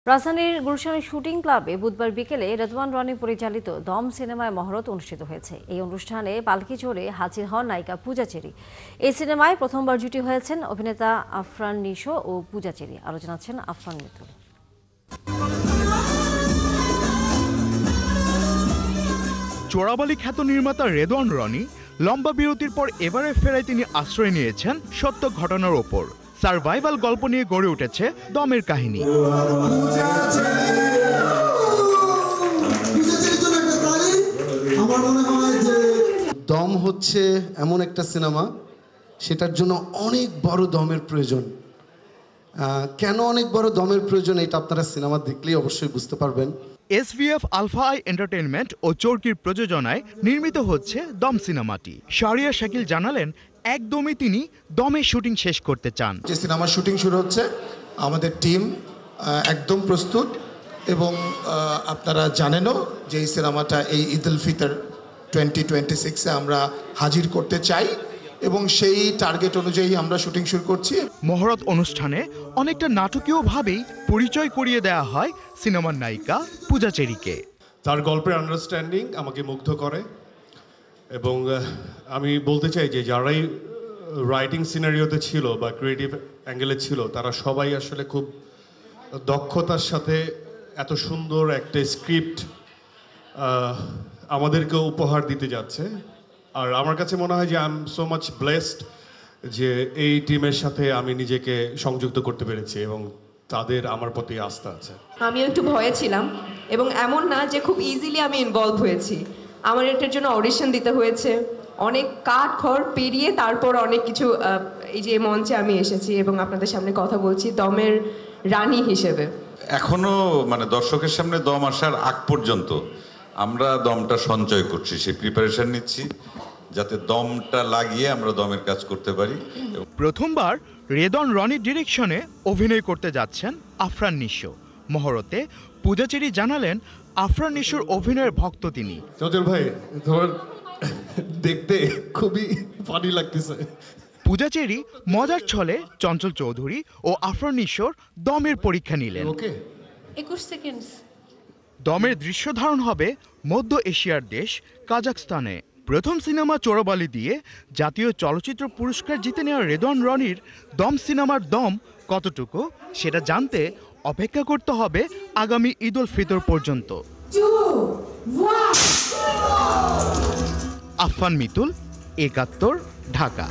রাজধানীর গুলশানের শুটিং ক্লাবে বুধবার বিকেলে রেদওয়ান রনি পরিচালিত দম সিনেমায় মহরত অনুষ্ঠিত হয়েছে। এই অনুষ্ঠানে পালকি চড়ে হাজির হন নায়িকা পূজা চেরি। এই সিনেমায় প্রথমবার জুটি হয়েছেন অভিনেতা আফরান নিশো ও পূজা চেরি। আরও জানাচ্ছেন আফরান মিতুল। চোরাবালি খ্যাত নির্মাতা রেদওয়ান রনি লম্বা বিরতির পর এবারে ফেরায় তিনি আশ্রয় নিয়েছেন সত্য ঘটনার ওপর। সারভাইভাল গল্প নিয়ে গড়ে উঠেছে দমের কাহিনী। দম হচ্ছে এমন একটা সিনেমা, সেটার জন্য অনেক বড় দমের প্রয়োজন। কেন অনেক বড় দমের প্রয়োজন এটা আপনারা সিনেমা দেখলেই অবশ্যই বুঝতে পারবেন। এসভিএফ আলফা আই এন্টারটেইনমেন্ট ও চরকির প্রযোজনায় নির্মিত হচ্ছে দম সিনেমাটি। শাহরিয়ার শাকিল জানালেন, একদমই তিনি দমে শুটিং শেষ করতে চান। যে সিনেমার শুটিং শুরু হচ্ছে, আমাদের টিম একদম প্রস্তুত এবং আপনারা জানেনও যে এই সিনেমাটা এই ঈদ উল ফিতর 2026-এ আমরা হাজির করতে চাই এবং সেই টার্গেট অনুযায়ী আমরা শুটিং শুরু করছি। মহরত অনুষ্ঠানে অনেকটা নাটকীয়ভাবেই পরিচয় করিয়ে দেওয়া হয় সিনেমার নায়িকা পূজা চেরিকে। তার গল্পের আন্ডারস্ট্যান্ডিং আমাকে মুগ্ধ করে এবং আমি বলতে চাই যে যারাই রাইটিং সিনারিওতে ছিল বা ক্রিয়েটিভ অ্যাঙ্গেলে ছিল, তারা সবাই আসলে খুব দক্ষতার সাথে এত সুন্দর একটা স্ক্রিপ্ট আমাদেরকে উপহার দিতে যাচ্ছে। আর আমার কাছে মনে হয় যে I am so much blessed যে এই টিমের সাথে আমি নিজেকে সংযুক্ত করতে পেরেছি এবং তাদের আমার প্রতি আস্থা আছে। আমিও একটু ভয়ে ছিলাম এবং এমন না যে খুব ইজিলি আমি ইনভলভ হয়েছি। আমার এটার জন্য অডিশন দিতে হয়েছে, অনেক কাঠ খড় পেরিয়ে তারপর অনেক কিছু এই যে মঞ্চে আমি এসেছি এবং আপনাদের সামনে কথা বলছি দমের রানী হিসেবে। এখনো দর্শকের সামনে দম আসার আগ পর্যন্ত আমরা দমটা সঞ্চয় করছি, সেই প্রিপারেশন নিচ্ছি যাতে দমটা লাগিয়ে আমরা দমের কাজ করতে পারি। প্রথমবার রেদওয়ান রনির ডিরেকশনে অভিনয় করতে যাচ্ছেন আফরান নিশো। মহরতে পূজা চেরি জানালেন, আফরান নিশোর অভিনয়ের ভক্ত তিনি। চঞ্চল ভাই, তোমার দেখতে খুবই ফানি লাগতেছে। পূজা চেরি মজার ছলে চঞ্চল চৌধুরী ও আফরান নিশোর দমের পরীক্ষা নিলেন। 21 সেকেন্ড। দমের দৃশ্য ধারণ হবে মধ্য এশিয়ার দেশ কাজাখস্তানে। প্রথম সিনেমা চোরাবালি দিয়ে জাতীয় চলচ্চিত্র পুরস্কার জিতে নেওয়া রেদওয়ান রনির দম সিনেমার দম কতটুকু সেটা জানতে অপেক্ষা করতে হবে আগামী ঈদ উল ফিতর পর্যন্ত। আফরান মিতুল, ৭১, ঢাকা।